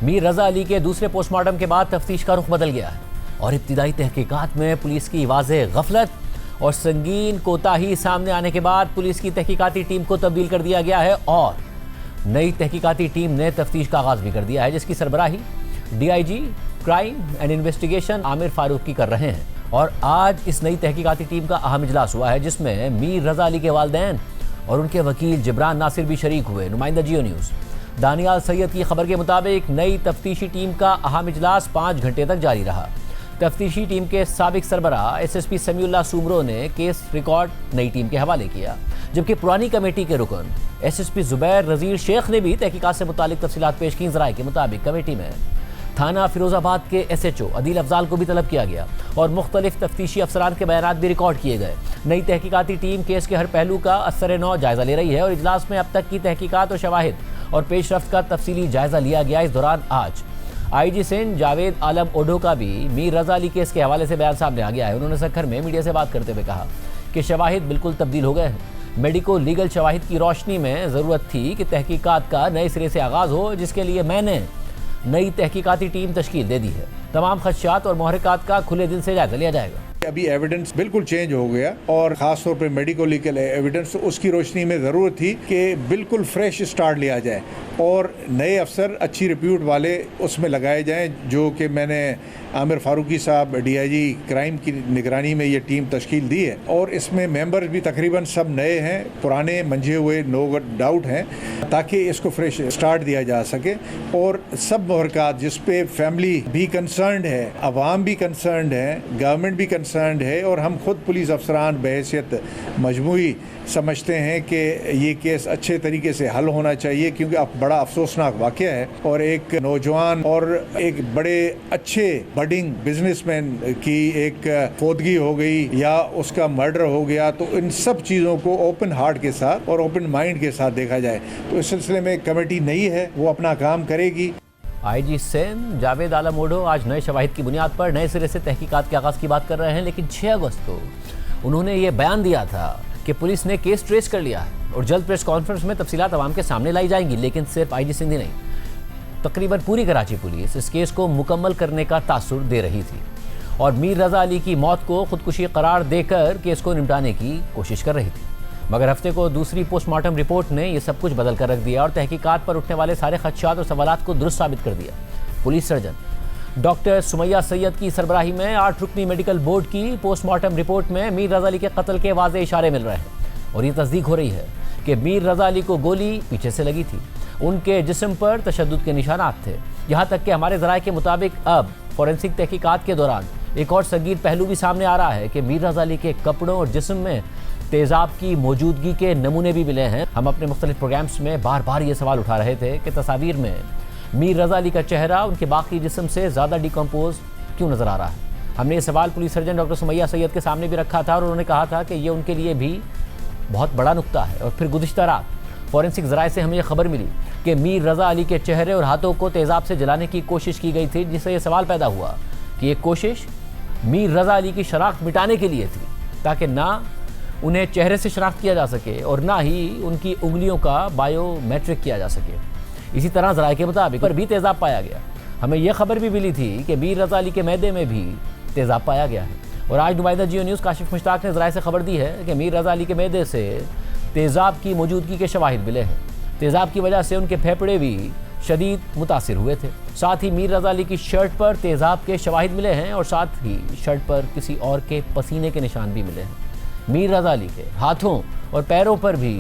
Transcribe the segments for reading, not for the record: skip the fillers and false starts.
मीर रजा अली के दूसरे पोस्टमार्टम के बाद तफ्तीश का रुख बदल गया है और इब्तिदाई तहकीकात में पुलिस की वाज़ेह गफलत और संगीन कोताही सामने आने के बाद पुलिस की तहकीकाती टीम को तब्दील कर दिया गया है और नई तहकीकाती टीम ने तफ्तीश का आगाज़ भी कर दिया है, जिसकी सरबराही DIG crime and investigation Aamir Farooqui कर रहे हैं। और आज इस नई तहकीकाती टीम का अहम इजलास हुआ है, जिसमें मीर रजा अली के वालिदैन और उनके वकील जिब्रान नासिर भी शरीक हुए। नुमाइंदा जियो न्यूज़ दानियाल सैयद की खबर के मुताबिक नई तफ्तीशी टीम का अहम इजलास 5 घंटे तक जारी रहा। तफ्तीशी टीम के साबिक सरबराह SSP समीउल्लाह सुमरो ने केस रिकॉर्ड नई टीम के हवाले किया, जबकि पुरानी कमेटी के रुकन SSP जुबैर रजीर शेख ने भी तहकीकात से मुतालिक तफसीलात पेश की। ज़राए के मुताबिक कमेटी में थाना फिरोजाबाद के SHO अदील अफजाल को भी तलब किया गया और मुख्तलिफ तफ्तीशी अफसरान के बयानात भी रिकॉर्ड किए गए। नई तहकीकाती टीम केस के हर पहलू का असर-ए-नौ जायज़ा ले रही है और इजलास में अब तक की तहकीकात और शवाहिद और पेशरफ्त का तफसीली जायज़ा लिया गया। इस दौरान आज IG सिंध जावेद आलम ओढो का भी मीर रजा अली केस के हवाले से बयान सामने आ गया है। उन्होंने सक्खर में मीडिया से बात करते हुए कहा कि शवाहिद बिल्कुल तब्दील हो गए हैं। मेडिको लीगल शवाहिद की रोशनी में ज़रूरत थी कि तहकीकात का नए सिरे से आगाज़ हो, जिसके लिए मैंने नई तहकीकाती टीम तश्कील दे दी है। तमाम खदशात और महरकात का खुले दिल से जायज़ा लिया जाएगा। अभी एविडेंस बिल्कुल चेंज हो गया और ख़ास तौर पे मेडिको लीगल एविडेंस, उसकी रोशनी में ज़रूरत थी कि बिल्कुल फ्रेश स्टार्ट लिया जाए और नए अफसर अच्छी रिप्यूट वाले उसमें लगाए जाएं, जो कि मैंने आमिर फारूकी साहब DIG क्राइम की निगरानी में ये टीम तश्कील दी है और इसमें मेंबर भी तकरीबन सब नए हैं, पुराने मंझे हुए नो डाउट हैं, ताकि इसको फ्रेश स्टार्ट दिया जा सके और सब महरकात जिस पे फैमिली भी कंसर्न्ड है, अवाम भी कंसर्न्ड है, गवर्नमेंट भी कंसर्न्ड है और हम खुद पुलिस अफसरान बहैसियत मजमूई समझते हैं कि ये केस अच्छे तरीके से हल होना चाहिए, क्योंकि अब बड़ा अफसोसनाक वाक़या है और एक नौजवान और एक बड़े अच्छे बडिंग बिजनेसमैन की एक फौतगी हो गई या उसका मर्डर हो गया। तो इन सब चीज़ों को ओपन हार्ट के साथ और ओपन माइंड के साथ देखा जाए। तो इस सिलसिले में कमेटी नई है, वो अपना काम करेगी। IG सिंध जावेद आलम ओढो आज नए शवाहिद की बुनियाद पर नए सिरे से तहकीकात के आगाज़ की बात कर रहे हैं, लेकिन 6 अगस्त को उन्होंने ये बयान दिया था कि पुलिस ने केस ट्रेस कर लिया है और जल्द प्रेस कॉन्फ्रेंस में तफसीलात आवाम के सामने लाई जाएंगी। लेकिन सिर्फ IG सिंध ही नहीं, तकरीबन पूरी कराची पुलिस इस केस को मुकम्मल करने का तासुर दे रही थी और मीर रजा अली की मौत को खुदकुशी करार देकर केस को निपटाने की कोशिश कर रही थी। मगर हफ्ते को दूसरी पोस्टमार्टम रिपोर्ट ने यह सब कुछ बदल कर रख दिया और तहकीकात पर उठने वाले सारे खदशात और सवालात को दुरुस्त साबित कर दिया। Police surgeon doctor Sumaiya Syed की सरबराही में 8 रुकनी मेडिकल बोर्ड की पोस्टमार्टम रिपोर्ट में मीर रजा अली के कत्ल के वाज़े इशारे मिल रहे हैं और ये तस्दीक हो रही है कि मीर रजा अली को गोली पीछे से लगी थी। उनके जिस्म पर तशद्दुद के निशानात थे। यहाँ तक कि हमारे ज़राए के मुताबिक अब फॉरेंसिक तहकीकात के दौरान एक और संगीन पहलू भी सामने आ रहा है कि मीर रजा अली के कपड़ों और जिस्म में तेज़ाब की मौजूदगी के नमूने भी मिले हैं। हम अपने मुख्तलिफ प्रोग्राम्स में बार बार ये सवाल उठा रहे थे कि तस्वीर में मीर रजा अली का चेहरा उनके बाकी जिस्म से ज़्यादा डिकम्पोज क्यों नज़र आ रहा है। हमने ये सवाल police surgeon doctor Sumaiya Syed के सामने भी रखा था और उन्होंने कहा था कि ये उनके लिए भी बहुत बड़ा नुक्ता है। और फिर गुज़िश्ता रात फॉरेंसिक ज़राए से हमें यह खबर मिली कि मीर रजा अली के चेहरे और हाथों को तेज़ाब से जलाने की कोशिश की गई थी, जिससे ये सवाल पैदा हुआ कि ये कोशिश मीर रजा अली की शनाख्त मिटाने के लिए थी, ताकि ना उन्हें चेहरे से शनाख्त किया जा सके और ना ही उनकी उंगलियों का बायोमेट्रिक किया जा सके। इसी तरह ज़राए के मुताबिक पर भी तेज़ाब पाया गया। हमें यह खबर भी मिली थी कि मीर रजा अली के मैदे में भी तेज़ाब पाया गया है। और आज नुमाइंदा जियो न्यूज़ काशिफ मुश्ताक ने ज़राए से खबर दी है कि मीर रजा अली के मैदे से तेज़ाब की मौजूदगी के शवाहिद मिले हैं। तेज़ाब की वजह से उनके फेफड़े भी शदीद मुतासिर हुए थे। साथ ही मीर रजा अली की शर्ट पर तेज़ाब के शवाहिद मिले हैं और साथ ही शर्ट पर किसी और के पसीने के निशान भी मिले हैं। मीर रजा अली के हाथों और पैरों पर भी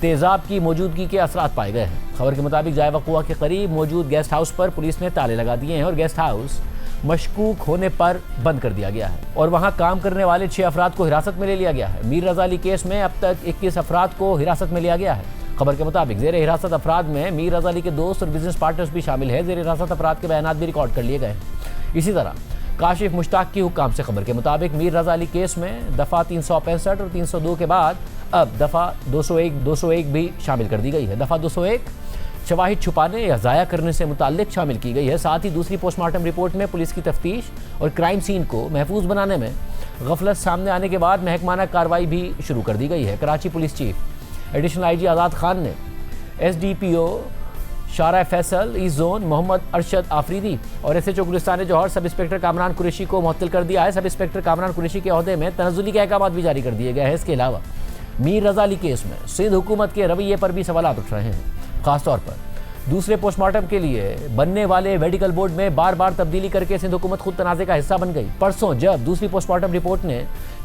तेज़ाब की मौजूदगी के असरात पाए गए हैं। खबर के मुताबिक जाए वक़ुआ के करीब मौजूद गेस्ट हाउस पर पुलिस ने ताले लगा दिए हैं और गेस्ट हाउस मशकूक होने पर बंद कर दिया गया है और वहां काम करने वाले 6 अफराद को हिरासत में ले लिया गया है। मीर रजा अली केस में अब तक 21 अफराद को हिरासत में लिया गया है। खबर के मुताबिक ज़ेर हिरासत अफराद में मीर रजा अली के दोस्त और बिजनेस पार्टनर्स भी शामिल है। ज़ेर हिरासत अफराद के बयानात भी रिकॉर्ड कर लिए गए हैं। इसी तरह काशिफ मुश्ताक की हुक्म से खबर के मुताबिक मीर रजा अली केस में दफ़ा 365 और 302 के बाद अब दफ़ा 201 भी शामिल कर दी गई है। दफ़ा 201 शवाहिद छुपाने या ज़ाया करने से मुताल्लिक शामिल की गई है। साथ ही दूसरी पोस्टमार्टम रिपोर्ट में पुलिस की तफ्तीश और क्राइम सीन को महफूज बनाने में गफलत सामने आने के बाद महकमाना कार्रवाई भी शुरू कर दी गई है। Karachi police chief additional IG आज़ाद खान ने SDPO शारा फैसल, ई जोन मोहम्मद अरशद आफरीदी और एसएचओ गुलिस्तान जौहर सब इंस्पेक्टर कामरान कुरैशी को मुअत्तल कर दिया है। सब इंस्पेक्टर कामरान कुरैशी के अहदे में तनज़्ज़ुली के अहकाम भी जारी कर दिए गए हैं। इसके अलावा मीर रज़ा अली केस में सिंध हुकूमत के रवैये पर भी सवाल उठ रहे हैं। खासतौर पर दूसरे पोस्टमार्टम के लिए बनने वाले मेडिकल बोर्ड में बार बार तब्दीली करके सिंध हुकूमत खुद तनाज़े का हिस्सा बन गई। परसों जब दूसरी पोस्टमार्टम रिपोर्ट ने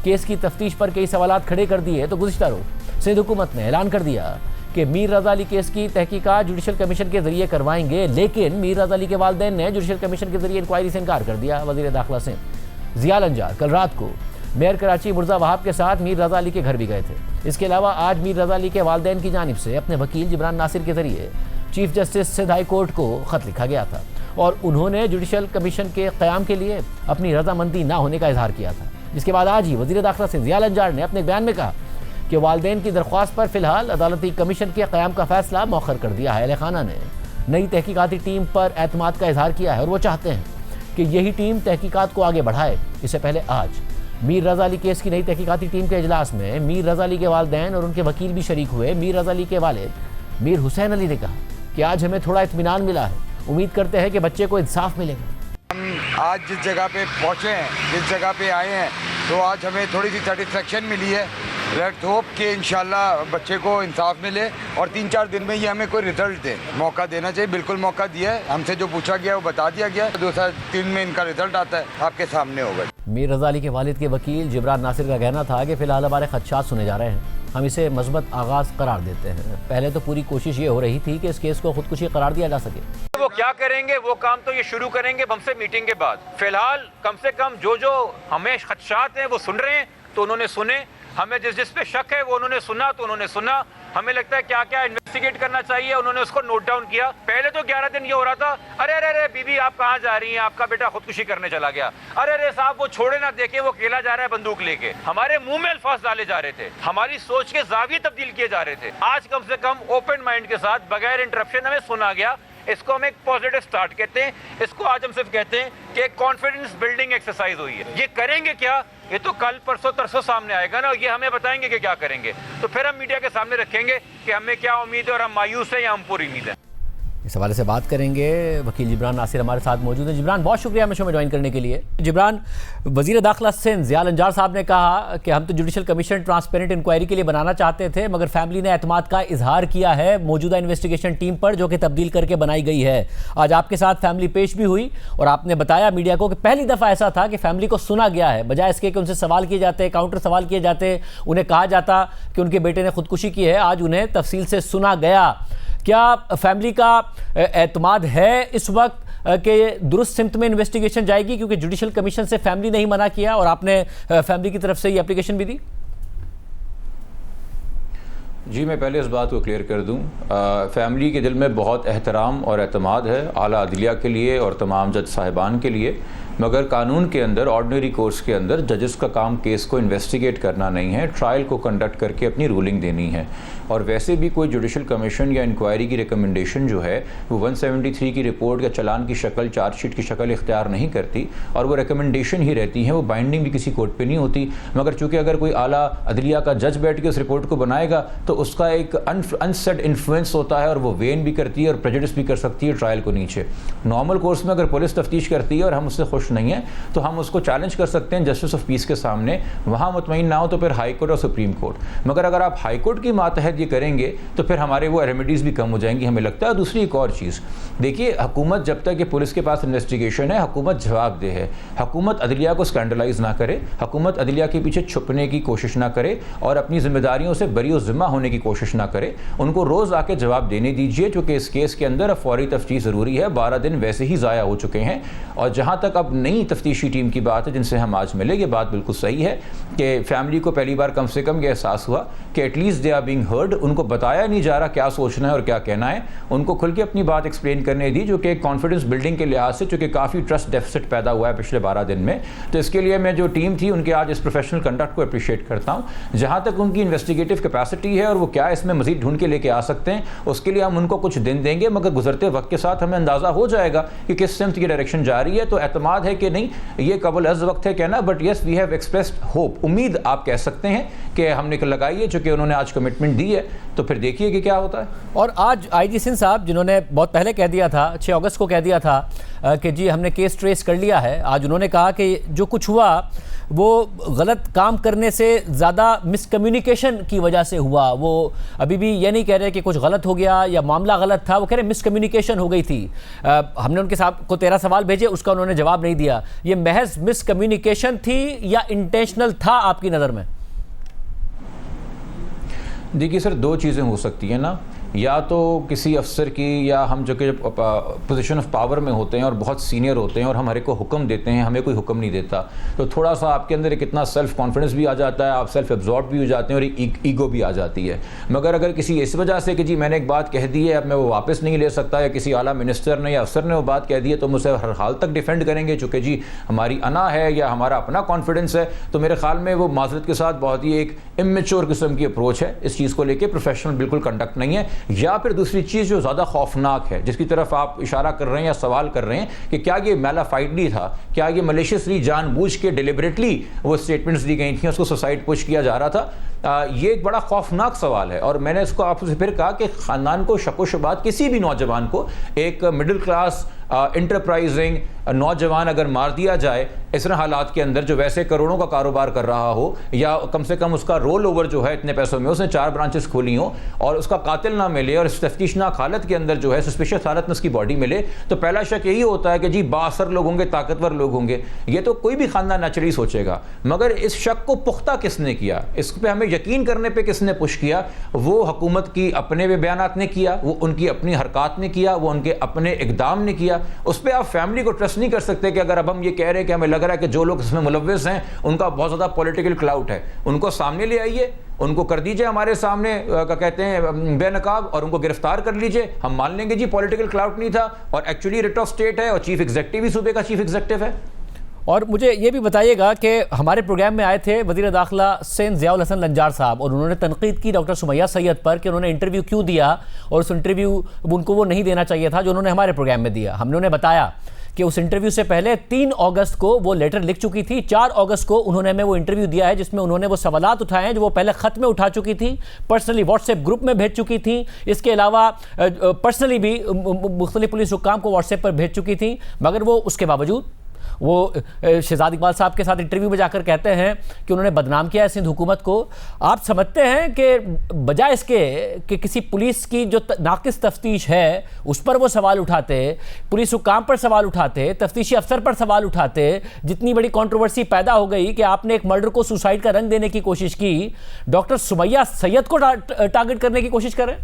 केस की तफ्तीश पर कई सवालात खड़े कर दिए तो गुज़िश्ता रोज़ सिंध हुकूमत ने ऐलान कर दिया कि मीर रज़ा अली केस की तहकीकात जुडिशल कमीशन के जरिए करवाएंगे, लेकिन मीर रज़ा अली के वालिदैन ने जुडिशल कमीशन के जरिए इंक्वायरी से इनकार कर दिया। वज़ीर दाखिला सिंध ज़िया अंजार कल रात को मेयर कराची मुर्जा वहाब के साथ मीर रज़ा अली के घर भी गए थे। इसके अलावा आज मीर रज़ा अली के वालिदैन की जानिब से अपने वकील जिब्रान नासिर के जरिए chief justice Sindh high court को ख़त लिखा गया था और उन्होंने जुडिशल कमीशन के क़याम के लिए अपनी रजामंदी ना होने का इजहार किया था। जिसके बाद आज ही वज़ीर दाखिला सिंध ज़िया अंजार ने अपने बयान में कहा कि वालिदैन की दरख्वास्त पर फ़िलहाल अदालती कमीशन के क़याम का फ़ैसला मौखर कर दिया है। अहले खाना ने नई तहकीकाती टीम पर एतमाद का इजहार किया है और वो चाहते हैं कि यही टीम तहकीकात को आगे बढ़ाए। इससे पहले आज मीर रज़ा अली केस की नई तहकीकाती टीम के इजलास में मीर रज़ा अली के वालिदैन और उनके वकील भी शरीक हुए। मीर रज़ा अली के वालिद मीर हुसैन अली ने कहा कि आज हमें थोड़ा इत्मीनान मिला है, उम्मीद करते हैं कि बच्चे को इंसाफ मिलेगा। हम आज जिस जगह पे पहुँचे हैं, जिस जगह पे आए हैं, तो आज हमें थोड़ी सी सेटिस्फेक्शन मिली है। लेट्स होप कि इंशाल्लाह बच्चे को इंसाफ मिले और 3-4 दिन में ये हमें कोई रिजल्ट दे। मौका देना चाहिए, बिल्कुल मौका दिया है। हमसे जो पूछा गया वो बता दिया गया। 2-3 में इनका रिजल्ट आता है, आपके सामने होगा। मीर रज़ा अली के वालिद के वकील जिब्रान नासिर का कहना था कि फ़िलहाल हमारे खदशात सुने जा रहे हैं, हम इसे मस्बत आगाज़ करार देते हैं। पहले तो पूरी कोशिश ये हो रही थी कि इस केस को खुदकुशी करार दिया जा सके। वो क्या करेंगे, वो काम तो ये शुरू करेंगे हमसे मीटिंग के बाद। फिलहाल कम से कम जो हमें खदशात हैं वो सुन रहे हैं, तो उन्होंने सुने। हमें जिस पे शक है वो उन्होंने सुना, तो उन्होंने सुना। हमें लगता है क्या क्या इन्वेस्टिगेट करना चाहिए, उन्होंने उसको नोट डाउन किया। पहले तो 11 दिन ये हो रहा था, अरे अरे अरे बीबी आप कहाँ जा रही हैं, आपका बेटा खुदकुशी करने चला गया। अरे अरे साहब वो छोड़े ना, देखे वो अकेला जा रहा है बंदूक लेके। हमारे मुंह में अल्फाज डाले जा रहे थे, हमारी सोच के जाविये तब्दील किए जा रहे थे। आज कम से कम ओपन माइंड के साथ बगैर इंटरप्शन हमें सुना गया। इसको हम एक पॉजिटिव स्टार्ट कहते हैं। इसको आज हम सिर्फ कहते हैं कि एक कॉन्फिडेंस बिल्डिंग एक्सरसाइज हुई है। ये करेंगे क्या, ये तो कल परसों तरसों सामने आएगा ना, ये हमें बताएंगे कि क्या करेंगे, तो फिर हम मीडिया के सामने रखेंगे कि हमें क्या उम्मीद है और हम मायूस हैं या हम पूरी उम्मीद है। इस हवाले से बात करेंगे। वकील जिब्रान नासिर हमारे साथ मौजूद हैं। जिब्रान, बहुत शुक्रिया हमें शो में ज्वाइन करने के लिए। जिब्रान, वज़ीर दाखिला सिंध ज़िया अंजार साहब ने कहा कि हम तो जुडिशल कमीशन ट्रांसपेरेंट इंक्वायरी के लिए बनाना चाहते थे, मगर फैमिली ने एतमाद का इजहार किया है मौजूदा इन्वेस्टिगेशन टीम पर, जो कि तब्दील करके बनाई गई है। आज आपके साथ फैमिली पेश भी हुई और आपने बताया मीडिया को कि पहली दफ़ा ऐसा था कि फैमिली को सुना गया है, बजाय इसके कि उनसे सवाल किए जाते, काउंटर सवाल किए जाते, उन्हें कहा जाता कि उनके बेटे ने खुदकुशी की है। आज उन्हें तफसील से सुना गया। क्या फैमिली का एतमाद है इस वक्त कि दुरुस्त सिमत में इन्वेस्टिगेशन जाएगी, क्योंकि जुडिशल कमीशन से फैमिली ने ही मना किया और आपने फैमिली की तरफ से ये एप्लीकेशन भी दी? जी, मैं पहले इस बात को क्लियर कर दूं, फैमिली के दिल में बहुत एहतराम और एतमाद है आला अदलिया के लिए और तमाम जज साहिबान के लिए, मगर कानून के अंदर ऑर्डिनरी कोर्स के अंदर जजेस का काम केस को इन्वेस्टिगेट करना नहीं है, ट्रायल को कंडक्ट करके अपनी रूलिंग देनी है। और वैसे भी कोई जुडिशल कमीशन या इंक्वायरी की रिकमेंडेशन जो है वो 173 की रिपोर्ट या चलान की शक्ल, चार्जशीट की शक्ल इख्तियार नहीं करती और वो रिकमेंडेशन ही रहती हैं, वो बाइंडिंग भी किसी कोर्ट पे नहीं होती। मगर चूँकि अगर कोई आला अदलिया का जज बैठ के उस रिपोर्ट को बनाएगा तो उसका एक अनसेट इन्फ्लुएंस होता है और वो वेन भी करती है और प्रेजुडिस भी कर सकती है ट्रायल को नीचे। नॉर्मल कोर्स में अगर पुलिस तफ्तीश करती है और हम उससे खुश नहीं है तो हम उसको चैलेंज कर सकते हैं जस्टिस ऑफ पीस के सामने, वहाँ मुतमईन ना हो तो फिर हाई कोर्ट और सुप्रीम कोर्ट। मगर अगर आप हाई कोर्ट की मातहत ये करेंगे तो फिर हमारे वो रेमेडीज़ भी कम हो जाएंगी, हमें लगता है। दूसरी एक और चीज़ देखिए, हुकूमत जब तक ये पुलिस के पास इन्वेस्टिगेशन है, हुकूमत जवाबदेह है। हुकूमत अदलिया को स्कैंडलाइज ना करे, हुकूमत अदलिया के पीछे छुपने की कोशिश ना करे और अपनी जिम्मेदारियों से बरी ज़िम्मा होने की कोशिश ना करे। उनको रोज़ आके जवाब देने दीजिए, क्योंकि इस केस के अंदर अब फौरी तफ्तीश ज़रूरी है। 12 दिन वैसे ही ज़ाया हो चुके हैं। और जहाँ तक अब नई तफ्तीशी टीम की बात है जिनसे हम आज मिले, ये बात बिल्कुल सही है कि फैमिली को पहली बार कम से कम ये एहसास हुआ कि at least they are being heard. उनको बताया नहीं जा रहा क्या सोचना है और क्या कहना है, उनको खुल के अपनी बात एक्सप्लेन करने दी, जो कि कॉन्फिडेंस बिल्डिंग के लिहाज से, चूँकि काफ़ी ट्रस्ट डेफिसिट पैदा हुआ है पिछले 12 दिन में। तो इसके लिए मैं जो टीम थी उनके आज इस प्रोफेशनल कंडक्ट को अप्रिशिएट करता हूँ। जहाँ तक उनकी इन्वेस्टिगेटिव कैपेसिटी है और वो क्या इसमें मजीद ढूंढ के लेके आ सकते हैं, उसके लिए हम उनको कुछ दिन देंगे, मगर गुजरते वक्त के साथ हमें अंदाज़ा हो जाएगा कि किस सिमत की डायरेक्शन जा रही है। तो एतमाद मुराद है कि नहीं, ये कबल अज़ वक्त है कहना, but yes we have expressed hope, उम्मीद आप कह सकते हैं कि हमने लगाई है, चूँकि उन्होंने आज कमिटमेंट दी है, तो फिर देखिए कि क्या होता है। और आज आईजी सिंह साहब, जिन्होंने बहुत पहले कह दिया था, 6 अगस्त को कह दिया था कि जी हमने केस ट्रेस कर लिया है, आज उन्होंने कहा कि जो कुछ हुआ वो गलत काम करने से ज़्यादा मिसकम्युनिकेशन की वजह से हुआ। वो अभी भी ये नहीं कह रहे कि कुछ गलत हो गया या मामला गलत था, वो कह रहे मिसकम्युनिकेशन हो गई थी। हमने उनके साथ को 13 सवाल भेजे, उसका उन्होंने जवाब नहीं दिया। ये महज मिसकम्युनिकेशन थी या इंटेंशनल था आपकी नज़र में? देखिए सर, 2 चीज़ें हो सकती हैं ना, या तो किसी अफसर की, या हम जो कि पोजीशन ऑफ पावर में होते हैं और बहुत सीनियर होते हैं और हम हर एक को हुक्म देते हैं, हमें कोई हुक्म नहीं देता, तो थोड़ा सा आपके अंदर एक इतना सेल्फ कॉन्फिडेंस भी आ जाता है, आप सेल्फ एब्जॉर्ब भी हो जाते हैं और एक ईगो भी आ जाती है। मगर अगर किसी इस वजह से कि जी मैंने एक बात कह दी है, अब मैं वो वापस नहीं ले सकता, या किसी आला मिनिस्टर ने या अफसर ने वो बात कह दी है, तो मुझे हर हाल तक डिफेंड करेंगे चूँकि जी हमारी अना है या हमारा अपना कॉन्फिडेंस है, तो मेरे ख्याल में वो माजरत के साथ बहुत ही एक इमेच्योर किस्म की अप्रोच है, इस चीज़ को लेकर प्रोफेशनल बिल्कुल कंडक्ट नहीं है। या फिर दूसरी चीज़ जो ज़्यादा खौफनाक है, जिसकी तरफ आप इशारा कर रहे हैं या सवाल कर रहे हैं कि क्या ये मैलाफाइडली था, क्या ये मलेशियसली जानबूझ के डिलिबरेटली वो स्टेटमेंट्स दी गई थी, उसको सुसाइड पुश किया जा रहा था, ये एक बड़ा खौफनाक सवाल है। और मैंने इसको आपसे फिर कहा कि ख़ानदान को शक व शुबात, किसी भी नौजवान को, एक मिडिल क्लास इंटरप्राइजिंग नौजवान अगर मार दिया जाए इस तरह हालात के अंदर, जो वैसे करोड़ों का कारोबार कर रहा हो, या कम से कम उसका रोल ओवर जो है इतने पैसों में, उसने 4 ब्रांचेस खोली हो और उसका कातिल ना मिले और इस तफ्तीशनाक हालत के अंदर जो है सस्पिशियस हालत में उसकी बॉडी मिले, तो पहला शक यही होता है कि जी बासर लोग होंगे, ताकतवर लोग होंगे। ये तो कोई भी खानदान नेचुरली सोचेगा, मगर इस शक को पुख्ता किसने किया, इस पर हमें यकीन करने पर किसने पुश किया? वो हुकूमत की अपने भी बयानात ने किया, वो उनकी अपनी हरकत ने किया, वो उनके अपने इकदाम ने किया। उस पर आप फैमिली को ट्रस्ट नहीं कर सकते कि अगर अब हम ये कह रहे हैं कि हमें लग रहा है कि जो लोग इसमें मुलव्विस हैं उनका बहुत ज़्यादा पॉलिटिकल क्लाउट है, उनको सामने ले आइए, उनको कर दीजिए हमारे सामने क्या कहते हैं बेनकाब, और उनको गिरफ्तार कर लीजिए, हम मान लेंगे जी पॉलिटिकल क्लाउट नहीं था और एक्चुअली रिट ऑफ स्टेट है और चीफ एग्जीक्यूटिव ही सूबे का चीफ एग्जीक्यूटिव है। और मुझे ये भी बताइएगा कि हमारे प्रोग्राम में आए थे वज़ीर दाखिला सैयद ज़ियाउल हसन लंजार साहब, और उन्होंने तनकीद की डॉक्टर सुमैया सैयद पर कि उन्होंने इंटरव्यू क्यों दिया, और उस इंटरव्यू उनको वो नहीं देना चाहिए था जो उन्होंने हमारे प्रोग्राम में दिया। हमने उन्हें बताया कि उस इंटरव्यू से पहले 3 अगस्त को वो लेटर लिख चुकी थी, 4 अगस्त को उन्होंने हमें वो इंटरव्यू दिया है जिसमें उन्होंने वो सवालात उठाए हैं जो वो पहले ख़त में उठा चुकी थी, पर्सनली व्हाट्सएप ग्रुप में भेज चुकी थी, इसके अलावा पर्सनली भी मुख्तलिफ पुलिस हुक्काम को व्हाट्सएप पर भेज चुकी थी। मगर वो उसके बावजूद वो शहजाद इकबाल साहब के साथ इंटरव्यू में जाकर कहते हैं कि उन्होंने बदनाम किया है सिंध हुकूमत को। आप समझते हैं कि बजाय इसके कि किसी पुलिस की जो नाकिस तफ्तीश है उस पर वो सवाल उठाते, पुलिस हुक्काम पर सवाल उठाते, तफ्तीशी अफसर पर सवाल उठाते, जितनी बड़ी कंट्रोवर्सी पैदा हो गई कि आपने एक मर्डर को सुसाइड का रंग देने की कोशिश की, डॉक्टर सुमैया सैयद को टारगेट करने की कोशिश करें?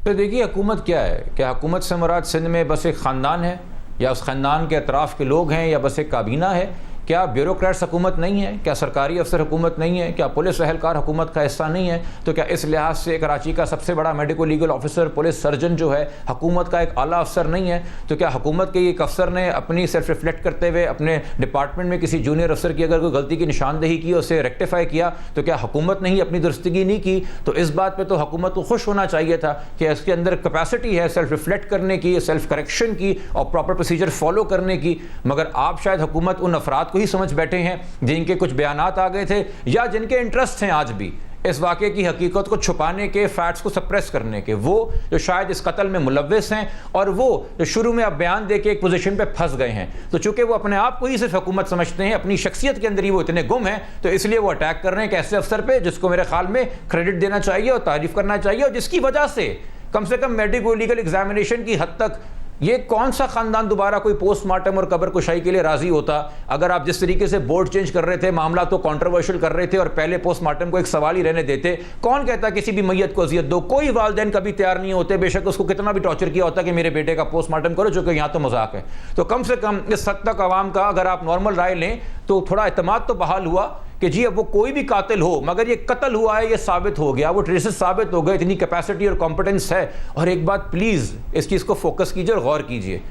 तो देखिए हुकूमत क्या है, क्या हुकूमत से मुराद सिंध में बस एक ख़ानदान है, या उस ख़ानदान के अतराफ़ के लोग हैं, या बस एक काबीना है? क्या ब्यूरोक्रेट्स हुकूमत नहीं है? क्या सरकारी अफसर हुकूमत नहीं है? क्या पुलिस एहलकार हुकूमत का हिस्सा नहीं है? तो क्या इस लिहाज से कराची का सबसे बड़ा medico legal officer, police surgeon जो है, हुकूमत का एक आला अफसर नहीं है? तो क्या हुकूमत के एक अफसर ने अपनी सेल्फ रिफ्लेक्ट करते हुए अपने डिपार्टमेंट में किसी जूनियर अफसर की अगर कोई गलती की निशानदेही की, उसे रेक्टिफाई किया, तो क्या हुकूमत ने ही अपनी दुरुस्तगी नहीं की? तो इस बात पर तो हुकूमत को खुश होना चाहिए था कि इसके अंदर कैपेसिटी है सेल्फ रिफ्लेक्ट करने की, सेल्फ करेक्शन की और प्रॉपर प्रोसीजर फॉलो करने की। मगर आप शायद हुकूमत उन अफराद को ही समझ बैठे हैं जिनके कुछ बयानात आ गए थे, या जिनके इंटरेस्ट हैं आज भी इस वाक़े की हकीकत को छुपाने के, फैक्ट्स को सप्रेस करने के, वो जो शायद इस कत्ल में मुलव्विस हैं और वो जो शुरू में अब बयान दे के एक पोजीशन पे फंस गए हैं। तो चूंकि वो अपने आप को ही सिर्फ हुकूमत समझते हैं, अपनी शख्सियत के अंदर ही वो इतने गुम हैं, तो इसलिए वो अटैक कर रहे हैं एक ऐसे अफसर पे जिसको मेरे ख्याल में क्रेडिट देना चाहिए और तारीफ करना चाहिए, और जिसकी वजह से कम मेडिको लीगल एग्जामिनेशन की हद तक ये कौन सा खानदान दोबारा कोई पोस्टमार्टम और कब्र कुशाई के लिए राजी होता? अगर आप जिस तरीके से बोर्ड चेंज कर रहे थे, मामला तो कंट्रोवर्शियल कर रहे थे और पहले पोस्टमार्टम को एक सवाल ही रहने देते, कौन कहता किसी भी मैयत को अजियत दो? कोई वालिदैन कभी तैयार नहीं होते, बेशक उसको कितना भी टॉर्चर किया होता कि मेरे बेटे का पोस्टमार्टम करो, जो कि यहाँ तो मजाक है। तो कम से कम इस हद तक आवाम का अगर आप नॉर्मल राय लें तो थोड़ा एतमाद तो बहाल हुआ कि जी अब वो कोई भी कातिल हो, मगर ये कत्ल हुआ है, ये साबित हो गया, वो ट्रेसेस साबित हो गए, इतनी कैपेसिटी और कॉम्पिटेंस है। और एक बात प्लीज़ इस चीज़ को फोकस कीजिए और गौर कीजिए,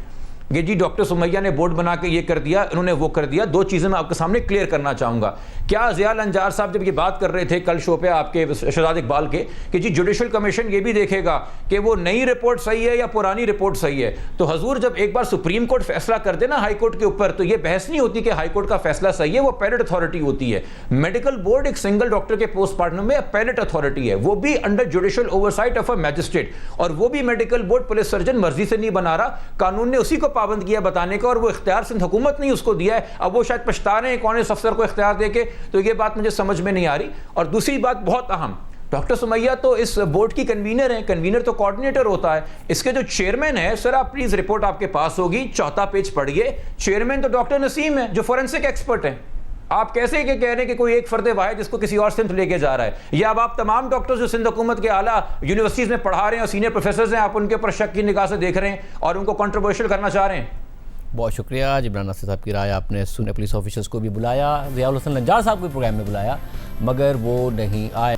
कि जी डॉक्टर सुमैया ने बोर्ड बना के ये कर दिया, इन्होंने वो कर दिया। दो चीज़ें मैं आपके सामने क्लियर करना चाहूँगा। क्या ज़ियाल अंजार साहब जब ये बात कर रहे थे कल शो पे आपके शहजाद इकबाल के कि जी जुडिशल कमीशन ये भी देखेगा कि वो नई रिपोर्ट सही है या पुरानी रिपोर्ट सही है, तो हजूर जब एक बार सुप्रीम कोर्ट फैसला कर दे ना हाई कोर्ट के ऊपर, तो ये बहस नहीं होती कि हाई कोर्ट का फैसला सही है, वो अपीलेट अथॉरिटी होती है। मेडिकल बोर्ड एक सिंगल डॉक्टर के पोस्टमार्टम में अपीलेट अथॉरिटी है, वो भी under judicial oversight of a magistrate, और वो भी मेडिकल बोर्ड पुलिस सर्जन मर्जी से नहीं बना रहा, कानून ने उसी को पाबंद किया बताने का, और वो इख्तियार सिंध हुकूमत ने उसको दिया है। अब वो शायद पछता रहे हैं कौन इस अफसर को इख्तियार देके, तो ये बात मुझे समझ में नहीं आ रही। और दूसरी बात बहुत अहम, डॉक्टर सुमैया तो इस बोर्ड की कन्वीनर है, कन्वीनर तो कोऑर्डिनेटर होता है। इसके जो चेयरमैन है, सर आप प्लीज रिपोर्ट आपके पास होगी, चौथा पेज पढ़िए। चेयरमैन तो डॉक्टर नसीम है जो फोरेंसिक एक्सपर्ट है। आप कैसे कह रहे हैं कि कोई एक फर्द वाहिद जिसको किसी और सिंध लेके जा रहा है, या अब आप तमाम डॉक्टर्स जो सिंध हुकूमत के आला यूनिवर्सिटीज में पढ़ा रहे हैं और सीनियर प्रोफेसर हैं, आप उनके ऊपर शक की निगाह से देख रहे हैं और उनको कंट्रोवर्शियल करना चाह रहे हैं। बहुत शुक्रिया जिब्रान नासिर साहब की राय आपने सुने। पुलिस ऑफिसर्स को भी बुलाया, ज़ियाउल हसन लंजार साहब को भी प्रोग्राम में बुलाया, मगर वो नहीं आए।